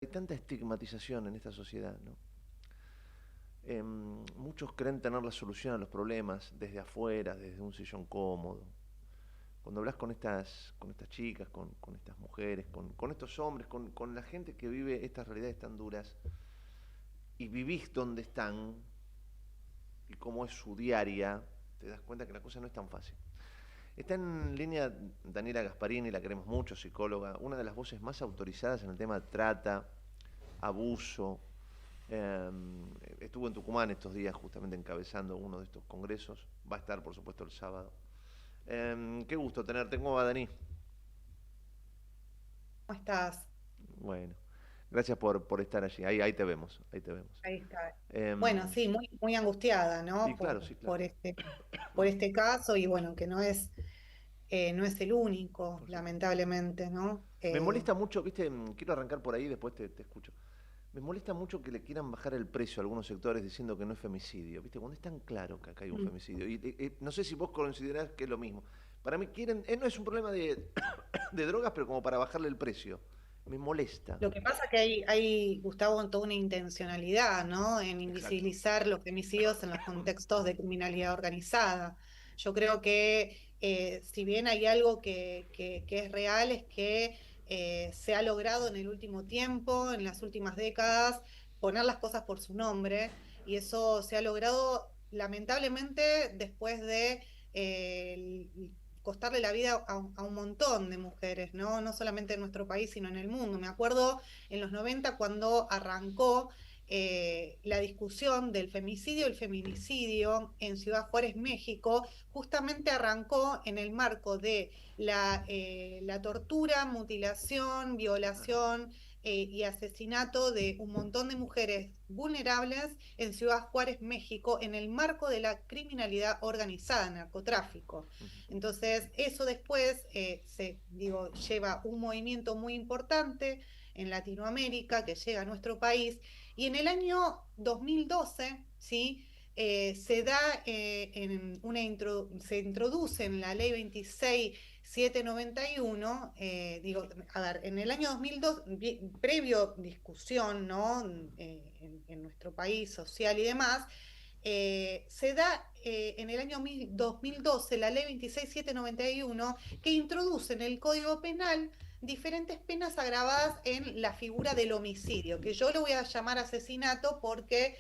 tanta estigmatización en esta sociedad, ¿no? Muchos creen tener la solución a los problemas desde afuera, desde un sillón cómodo. Cuando hablas con estas chicas, con estas mujeres, con estos hombres, con la gente que vive estas realidades tan duras, y vivís donde están, y cómo es su diaria, te das cuenta que la cosa no es tan fácil. Está en línea Daniela Gasparini, la queremos mucho, psicóloga, una de las voces más autorizadas en el tema de trata, abuso. Eh, Estuvo en Tucumán estos días justamente encabezando uno de estos congresos. Va a estar, por supuesto, el sábado. Qué gusto tenerte. ¿Cómo va, Dani? ¿Cómo estás? Bueno, gracias por estar allí. Ahí te vemos, ahí te vemos. Ahí está. Bueno, Eh, sí, muy angustiada, ¿no? y claro, sí, claro. Por este caso y bueno, que no es el único, Por supuesto. lamentablemente, ¿no? Me molesta mucho, viste, quiero arrancar por ahí, después te escucho. Me molesta mucho que le quieran bajar el precio a algunos sectores diciendo que no es femicidio, ¿viste? Cuando es tan claro que acá hay un Mm. femicidio. Y no sé si vos considerás que es lo mismo. Para mí quieren, no es un problema de, de drogas, pero como para bajarle el precio. Me molesta. Lo que pasa que hay, Gustavo, toda una intencionalidad, ¿no? En Exacto. invisibilizar los femicidios en los contextos de criminalidad organizada. Yo creo que si bien hay algo que es real, es que se ha logrado en el último tiempo, en las últimas décadas, poner las cosas por su nombre, y eso se ha logrado lamentablemente después de costarle la vida a un montón de mujeres, ¿no? No solamente en nuestro país, sino en el mundo. Me acuerdo en los 90 cuando arrancó la discusión del femicidio y el feminicidio en Ciudad Juárez, México, justamente arrancó en el marco de la tortura, mutilación, violación y asesinato de un montón de mujeres vulnerables en Ciudad Juárez, México, en el marco de la criminalidad organizada, narcotráfico. Entonces, eso después digo, lleva un movimiento muy importante en Latinoamérica que llega a nuestro país y en el año 2012, ¿sí? Se da se introduce en la ley 26.791, digo, a ver, en el año 2002, previo discusión, ¿no? En nuestro país social y demás, se da en el año 2012 la ley 26.791 que introduce en el Código Penal diferentes penas agravadas en la figura del homicidio, que yo lo voy a llamar asesinato porque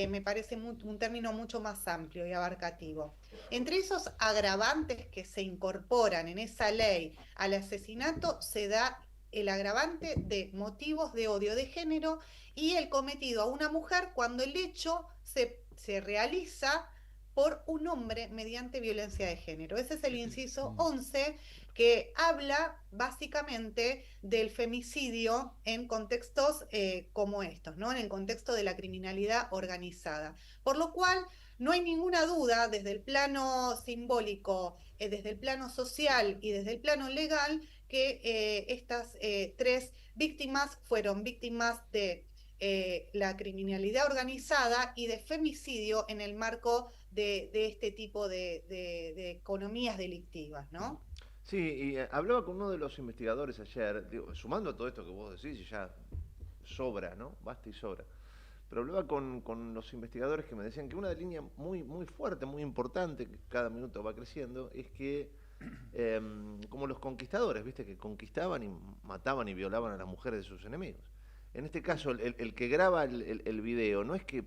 me parece un término mucho más amplio y abarcativo. Entre esos agravantes que se incorporan en esa ley al asesinato se da el agravante de motivos de odio de género y el cometido a una mujer cuando el hecho se realiza por un hombre mediante violencia de género. Ese es el inciso 11 que habla básicamente del femicidio en contextos como estos, ¿no? En el contexto de la criminalidad organizada. Por lo cual, no hay ninguna duda desde el plano simbólico, desde el plano social y desde el plano legal que estas tres víctimas fueron víctimas de la criminalidad organizada y de femicidio en el marco de este tipo de economías delictivas, ¿no? Sí, y hablaba con uno de los investigadores ayer, digo, sumando a todo esto que vos decís, y ya sobra, ¿no? Basta y sobra. Pero hablaba con los investigadores que me decían que una línea muy fuerte, muy importante, que cada minuto va creciendo, es que como los conquistadores, viste, que conquistaban y mataban y violaban a las mujeres de sus enemigos. En este caso, el que graba el video no es que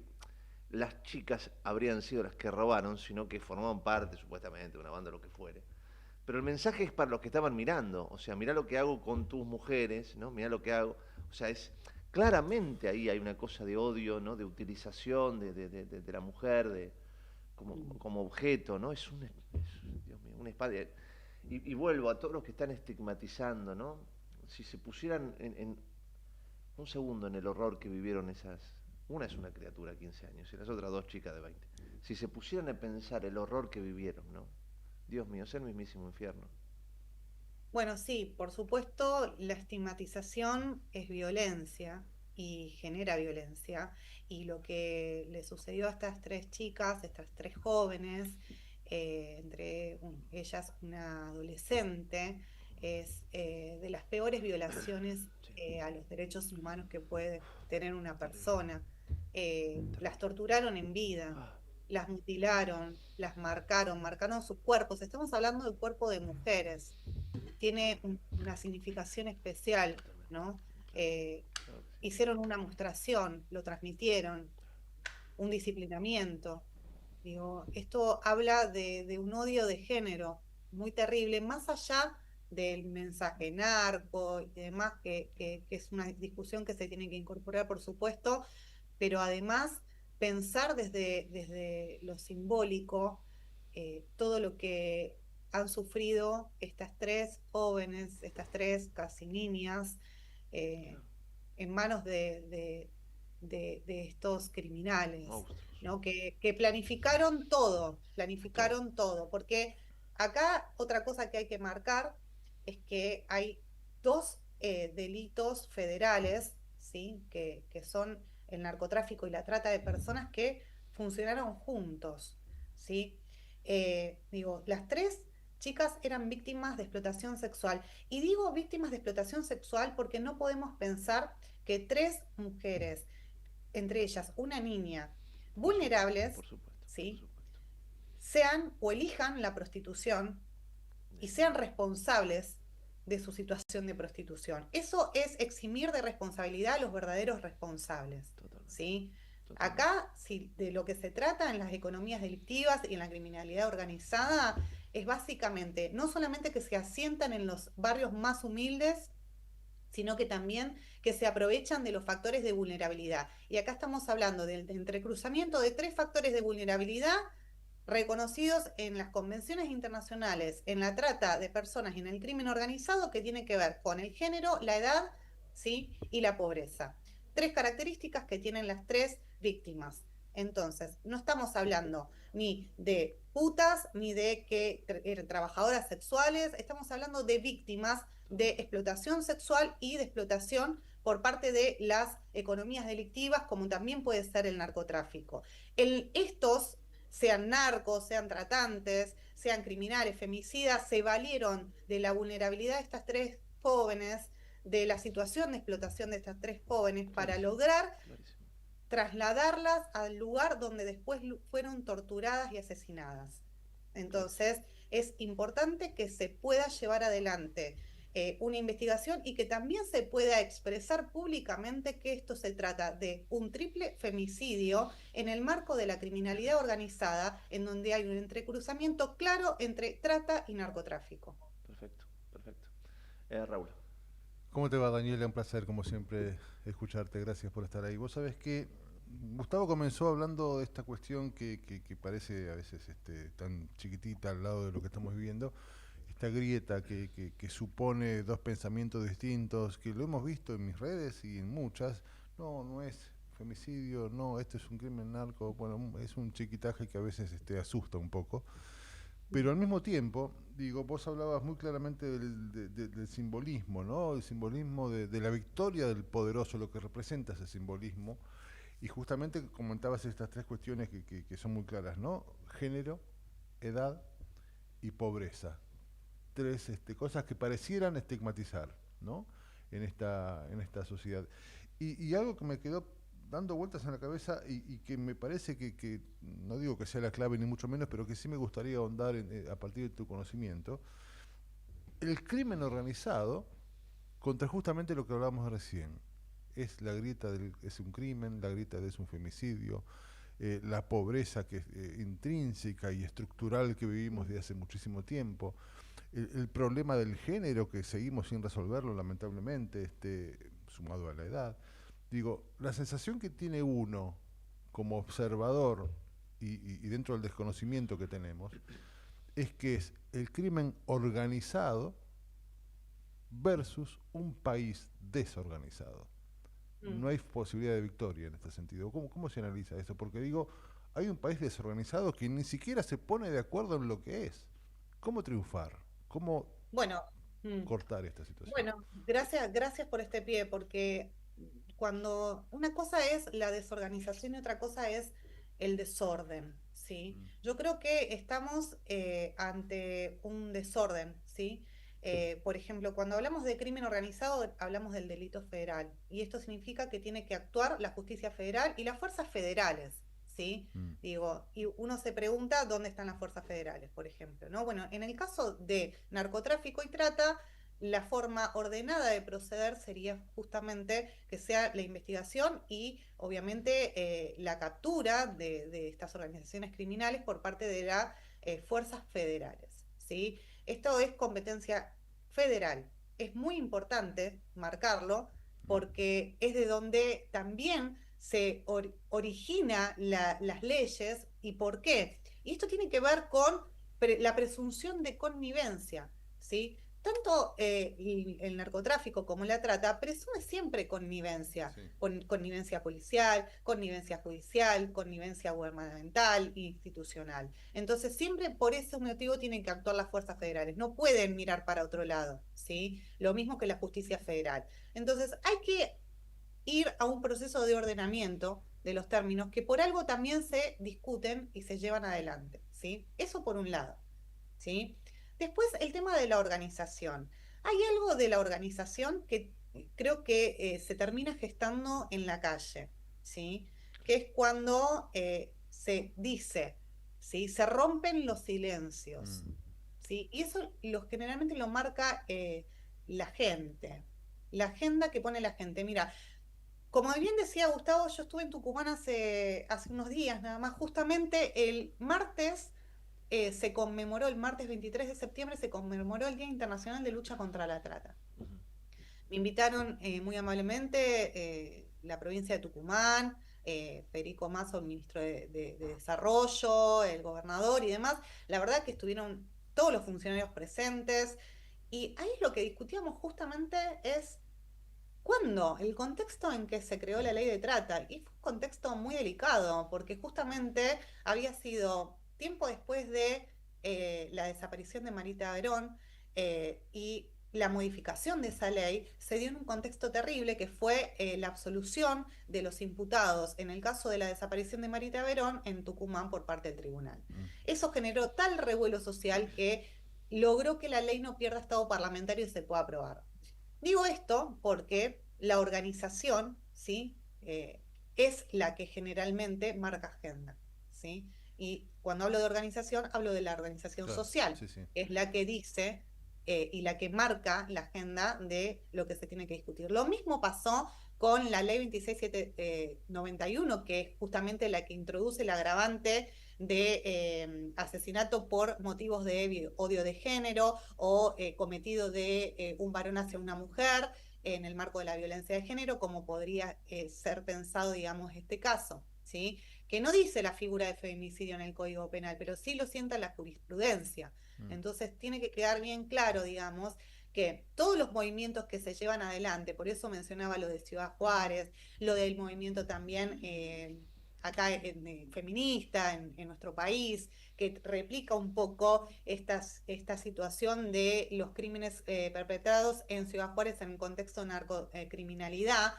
las chicas habrían sido las que robaron, sino que formaban parte, supuestamente, de una banda o lo que fuere. Pero el mensaje es para los que estaban mirando, o sea, mirá lo que hago con tus mujeres, ¿no? Mirá lo que hago, o sea, es claramente ahí hay una cosa de odio, ¿no? De utilización de la mujer como objeto, ¿no? Dios mío, una espada. Y vuelvo a todos los que están estigmatizando, ¿no? Si se pusieran en un segundo en el horror que vivieron esas. Una es una criatura de 15 años y las otras dos chicas de 20. Si se pusieran a pensar el horror que vivieron, ¿no? Dios mío, es el mismísimo infierno. Bueno, sí, por supuesto, la estigmatización es violencia y genera violencia. Y lo que le sucedió a estas tres chicas, estas tres jóvenes, ellas una adolescente, es de las peores violaciones Sí. a los derechos humanos que puede tener una Terrible, persona. Las terrible. torturaron en vida, Ah, las mutilaron, las marcaron, marcaron sus cuerpos. Estamos hablando del cuerpo de mujeres. Tiene una significación especial, totalmente, ¿no? totalmente. Eh, Claro que sí. Hicieron una mostración, lo transmitieron, un disciplinamiento. Digo, esto habla de un odio de género muy terrible, más allá del mensaje narco y demás, que es una discusión que se tiene que incorporar, por supuesto, pero además pensar desde lo simbólico todo lo que han sufrido estas tres jóvenes, estas tres casi niñas, eh, Claro. en manos de estos criminales, Monstruos. ¿no? Que Todo. planificaron todo, porque acá otra cosa que hay que marcar es que hay dos delitos federales, ¿sí? Que son el narcotráfico y la trata de personas que funcionaron juntos, ¿sí? Digo, las tres chicas eran víctimas de explotación sexual. Y digo víctimas de explotación sexual porque no podemos pensar que tres mujeres, entre ellas una niña, Por supuesto, vulnerables, por supuesto, por ¿sí? supuesto. Sean o elijan la prostitución y sean responsables de su situación de prostitución. Eso es eximir de responsabilidad a los verdaderos responsables, Totalmente, ¿sí? totalmente. Acá, si de lo que se trata en las economías delictivas y en la criminalidad organizada, es básicamente no solamente que se asientan en los barrios más humildes, sino que también que se aprovechan de los factores de vulnerabilidad. Y acá estamos hablando del entrecruzamiento de tres factores de vulnerabilidad reconocidos en las convenciones internacionales, en la trata de personas y en el crimen organizado, que tiene que ver con el género, la edad, ¿sí? Y la pobreza. Tres características que tienen las tres víctimas. Entonces, no estamos hablando ni de putas, ni de que trabajadoras sexuales, estamos hablando de víctimas de Totalmente. explotación sexual y de explotación por parte de las economías delictivas, como también puede ser el narcotráfico. Estos, sean narcos, sean tratantes, sean criminales, femicidas, se valieron de la vulnerabilidad de estas tres jóvenes, de la situación de explotación de estas tres jóvenes, para Clarísimo, lograr clarísimo. trasladarlas al lugar donde después fueron torturadas y asesinadas. Clarísimo. Entonces, es importante que se pueda llevar adelante una investigación y que también se pueda expresar públicamente que esto se trata de un triple femicidio en el marco de la criminalidad organizada, en donde hay un entrecruzamiento claro entre trata y narcotráfico. Perfecto, perfecto. Raúl. ¿Cómo te va, Daniela? Un placer, como siempre, escucharte. Gracias por estar ahí. Vos sabés que Gustavo comenzó hablando de esta cuestión que parece a veces tan chiquitita al lado de lo que estamos viviendo, esta grieta que supone dos pensamientos distintos, que lo hemos visto en mis redes y en muchas. No, no es femicidio, no, esto es un crimen narco. Bueno, es un chiquitaje que a veces asusta un poco. Pero al mismo tiempo, digo, vos hablabas muy claramente del simbolismo, ¿no? El simbolismo de la victoria del poderoso, lo que representa ese simbolismo. Y justamente comentabas estas tres cuestiones que son muy claras, ¿no? Género, edad y pobreza. Tres cosas que parecieran estigmatizar, ¿no? En esta sociedad. Y algo que me quedó dando vueltas en la cabeza y que me parece que, no digo que sea la clave ni mucho menos, pero que sí me gustaría ahondar a partir de tu conocimiento, el crimen organizado contra justamente lo que hablábamos recién. Es la grieta del es un crimen, la grieta de es un femicidio, la pobreza que es intrínseca y estructural que vivimos desde hace muchísimo tiempo, el problema del género que seguimos sin resolverlo lamentablemente, sumado a la edad. Digo, la sensación que tiene uno como observador y dentro del desconocimiento que tenemos es que es el crimen organizado versus un país desorganizado. Mm. No hay posibilidad de victoria en este sentido. ¿Cómo se analiza eso? Porque digo, hay un país desorganizado que ni siquiera se pone de acuerdo en lo que es. ¿Cómo triunfar? ¿Cómo Bueno, mm, cortar esta situación? bueno, gracias por este pie, porque cuando una cosa es la desorganización y otra cosa es el desorden, ¿sí? Mm, Yo creo que estamos ante un desorden, ¿sí? Por ejemplo, cuando hablamos de crimen organizado, hablamos del delito federal. Y esto significa que tiene que actuar la justicia federal y las fuerzas federales, ¿sí? Digo, y uno se pregunta dónde están las fuerzas federales, por ejemplo, ¿no? Bueno, en el caso de narcotráfico y trata, la forma ordenada de proceder sería justamente que sea la investigación y obviamente la captura de estas organizaciones criminales por parte de las fuerzas federales, ¿sí? Esto es competencia federal. Es muy importante marcarlo porque es de donde también se origina las leyes y por qué. Y esto tiene que ver con la presunción de connivencia, ¿sí? Tanto el narcotráfico como la trata presume siempre connivencia, Sí. Connivencia policial, connivencia judicial, connivencia gubernamental, institucional. Entonces siempre por ese motivo tienen que actuar las fuerzas federales, no pueden mirar para otro lado, ¿sí? Lo mismo que la justicia federal. Entonces hay que ir a un proceso de ordenamiento de los términos que por algo también se discuten y se llevan adelante, ¿sí? Eso por un lado, ¿sí? Después, el tema de la organización. Hay algo de la organización que creo que se termina gestando en la calle, ¿sí? Que es cuando se dice, ¿sí? Se rompen los silencios, ¿sí? Y eso generalmente lo marca la gente, la agenda que pone la gente. Mira, como bien decía Gustavo, yo estuve en Tucumán hace unos días nada más, justamente el martes se conmemoró, el martes 23 de septiembre se conmemoró el Día Internacional de Lucha contra la Trata. Me invitaron muy amablemente la provincia de Tucumán, Federico Mazo, el ministro de Desarrollo, el gobernador y demás. La verdad que estuvieron todos los funcionarios presentes y ahí lo que discutíamos justamente es ¿cuándo? El contexto en que se creó la ley de trata. Y fue un contexto muy delicado, porque justamente había sido tiempo después de la desaparición de Marita Verón y la modificación de esa ley se dio en un contexto terrible que fue la absolución de los imputados en el caso de la desaparición de Marita Verón en Tucumán por parte del tribunal. Eso generó tal revuelo social que logró que la ley no pierda estado parlamentario y se pueda aprobar. Digo esto porque la organización, ¿sí? Es la que generalmente marca agenda, ¿sí? Y cuando hablo de organización, hablo de la organización Claro, social, sí, sí. es la que dice y la que marca la agenda de lo que se tiene que discutir. Lo mismo pasó con la ley 26791, que es justamente la que introduce el agravante de asesinato por motivos de odio de género o cometido de un varón hacia una mujer en el marco de la violencia de género, como podría ser pensado, digamos, este caso, ¿sí? Que no dice la figura de feminicidio en el Código Penal, pero sí lo sienta la jurisprudencia. Entonces tiene que quedar bien claro, digamos, que todos los movimientos que se llevan adelante, por eso mencionaba lo de Ciudad Juárez, lo del movimiento también acá feminista en nuestro país, que replica un poco esta situación de los crímenes perpetrados en Ciudad Juárez en el contexto de narcocriminalidad.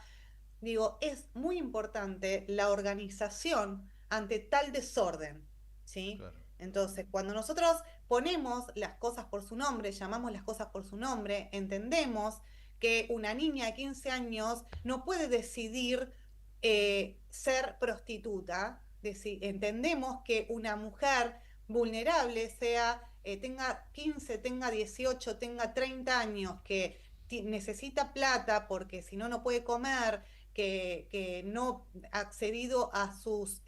Digo, es muy importante la organización ante tal desorden, ¿sí? Claro. Entonces, cuando nosotros ponemos las cosas por su nombre, llamamos las cosas por su nombre, entendemos que una niña de 15 años no puede decidir ser prostituta, entendemos que una mujer vulnerable tenga 15, tenga 18, tenga 30 años, que necesita plata porque si no, no puede comer, que no ha accedido a sus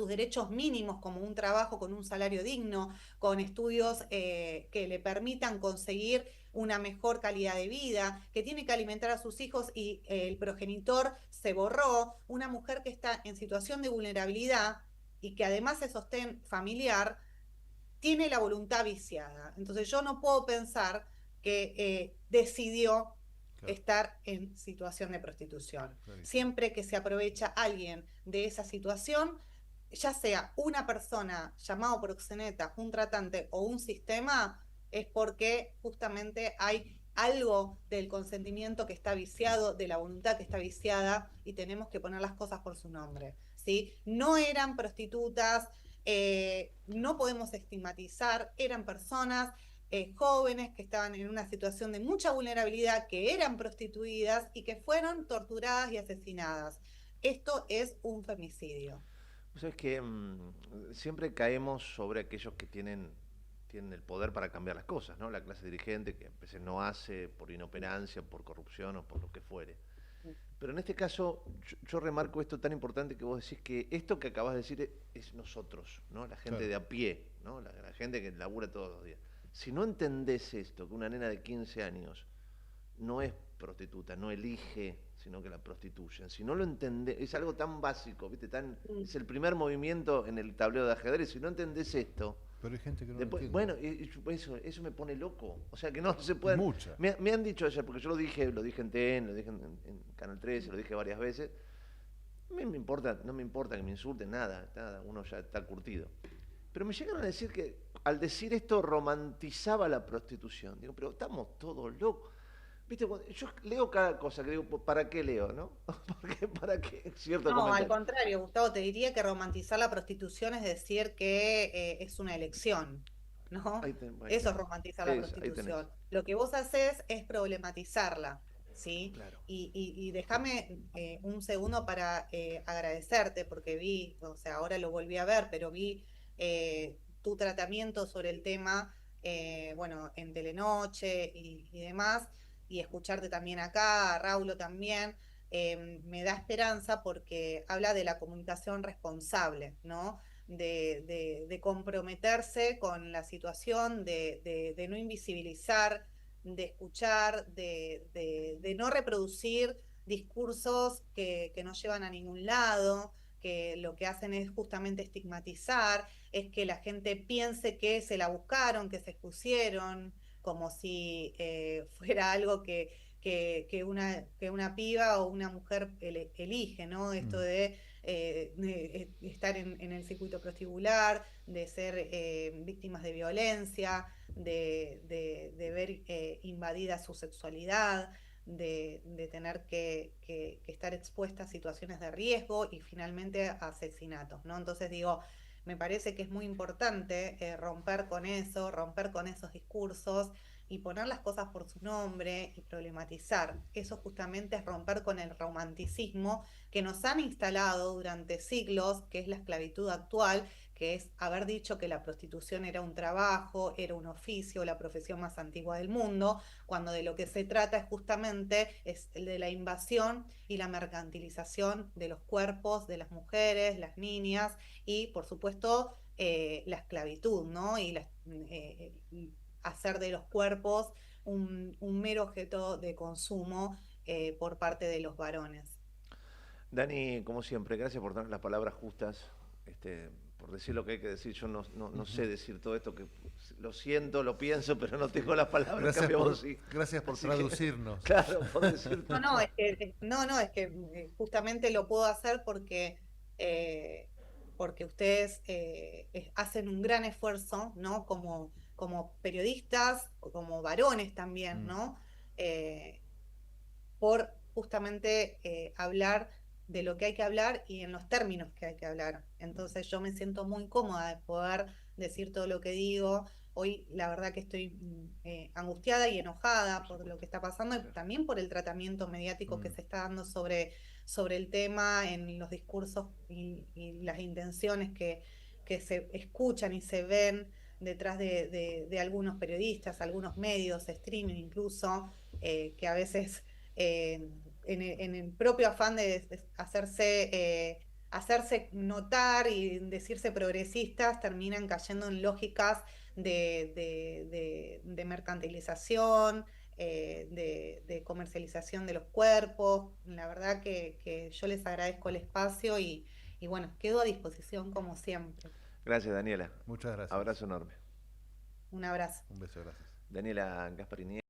derechos mínimos como un trabajo con un salario digno, con estudios que le permitan conseguir una mejor calidad de vida, que tiene que alimentar a sus hijos y el progenitor se borró, una mujer que está en situación de vulnerabilidad y que además es sostén familiar, tiene la voluntad viciada. Entonces yo no puedo pensar que decidió estar en situación de prostitución. Clarísimo. Siempre que se aprovecha alguien de esa situación, ya sea una persona llamado proxeneta, un tratante o un sistema, es porque justamente hay algo del consentimiento que está viciado, de la voluntad que está viciada, y tenemos que poner las cosas por su nombre, ¿sí? No eran prostitutas, no podemos estigmatizar, eran personas jóvenes que estaban en una situación de mucha vulnerabilidad, que eran prostituidas y que fueron torturadas y asesinadas. Esto es un femicidio. O sea, es que siempre caemos sobre aquellos que tienen el poder para cambiar las cosas, ¿no? La clase dirigente que a veces no hace por inoperancia, por corrupción o por lo que fuere. Pero en este caso, yo remarco esto tan importante que vos decís que esto que acabas de decir es nosotros, ¿no? La gente Claro. de a pie, ¿no? La gente que labura todos los días. Si no entendés esto, que una nena de 15 años no es prostituta, no elige, sino que la prostituyen. Si no lo entendés, es algo tan básico, ¿viste? Es el primer movimiento en el tablero de ajedrez. Si no entendés esto, Pero hay gente que no lo después, entiende. bueno, eso me pone loco. O sea, que no se Y pueden. mucha. Me han dicho ayer, porque yo lo dije en TN, lo dije en Canal 13, lo dije varias veces. A mí no me importa que me insulten, nada, uno ya está curtido. Pero me llegaron a decir que al decir esto romantizaba la prostitución. Digo, pero estamos todos locos. Viste, yo leo cada cosa, que digo, ¿para qué leo, no? Porque ¿para qué? Cierto No, al comentario. contrario, Gustavo, te diría que romantizar la prostitución es decir que es una elección, ¿no? Ahí Eso es tenés. romantizar la Ahí tenés. prostitución. Lo que vos haces es problematizarla, ¿sí? Claro. Y déjame un segundo para agradecerte, porque vi, o sea, ahora lo volví a ver, pero vi tu tratamiento sobre el tema, bueno, en Telenoche y demás, y escucharte también acá, a Raulo también me da esperanza porque habla de la comunicación responsable, ¿no? De comprometerse con la situación, de no invisibilizar, de escuchar, de no reproducir discursos que no llevan a ningún lado, que lo que hacen es justamente estigmatizar, es que la gente piense que se la buscaron, que se expusieron, como si fuera algo que una piba o una mujer elige, ¿no? Esto Mm. de estar en el circuito prostíbular, de ser víctimas de violencia, de ver invadida su sexualidad, de tener que estar expuesta a situaciones de riesgo y finalmente a asesinatos, ¿no? Entonces digo, me parece que es muy importante romper con eso, romper con esos discursos y poner las cosas por su nombre y problematizar. Eso justamente es romper con el romanticismo que nos han instalado durante siglos, que es la esclavitud actual, que es haber dicho que la prostitución era un trabajo, era un oficio, la profesión más antigua del mundo, cuando de lo que se trata es justamente es de la invasión y la mercantilización de los cuerpos de las mujeres, las niñas y por supuesto la esclavitud, ¿no? Hacer de los cuerpos un mero objeto de consumo por parte de los varones. Dani, como siempre, gracias por darnos las palabras justas, por decir lo que hay que decir. Yo no sé decir todo esto, que lo siento, lo pienso, pero no tengo las palabras. Gracias Cambio por, vos sí. gracias por Así que, traducirnos. claro, por decir. Es que justamente lo puedo hacer eh, porque ustedes hacen un gran esfuerzo, ¿no? Como periodistas, como varones también, Mm. ¿no? Eh, por justamente hablar de lo que hay que hablar y en los términos que hay que hablar. Entonces yo me siento muy cómoda de poder decir todo lo que digo. Hoy la verdad que estoy angustiada y enojada por lo que está pasando y Claro. también por el tratamiento mediático que Mm. se está dando sobre el tema en los discursos y las intenciones que se escuchan y se ven detrás de algunos periodistas, algunos medios, streaming incluso, que a veces en el propio afán de hacerse notar y decirse progresistas, terminan cayendo en lógicas de mercantilización, de comercialización de los cuerpos. La verdad que yo les agradezco el espacio y bueno, quedo a disposición como siempre. Gracias, Daniela. Muchas gracias. Abrazo enorme. Un abrazo. Un beso, gracias. Daniela Gasparini.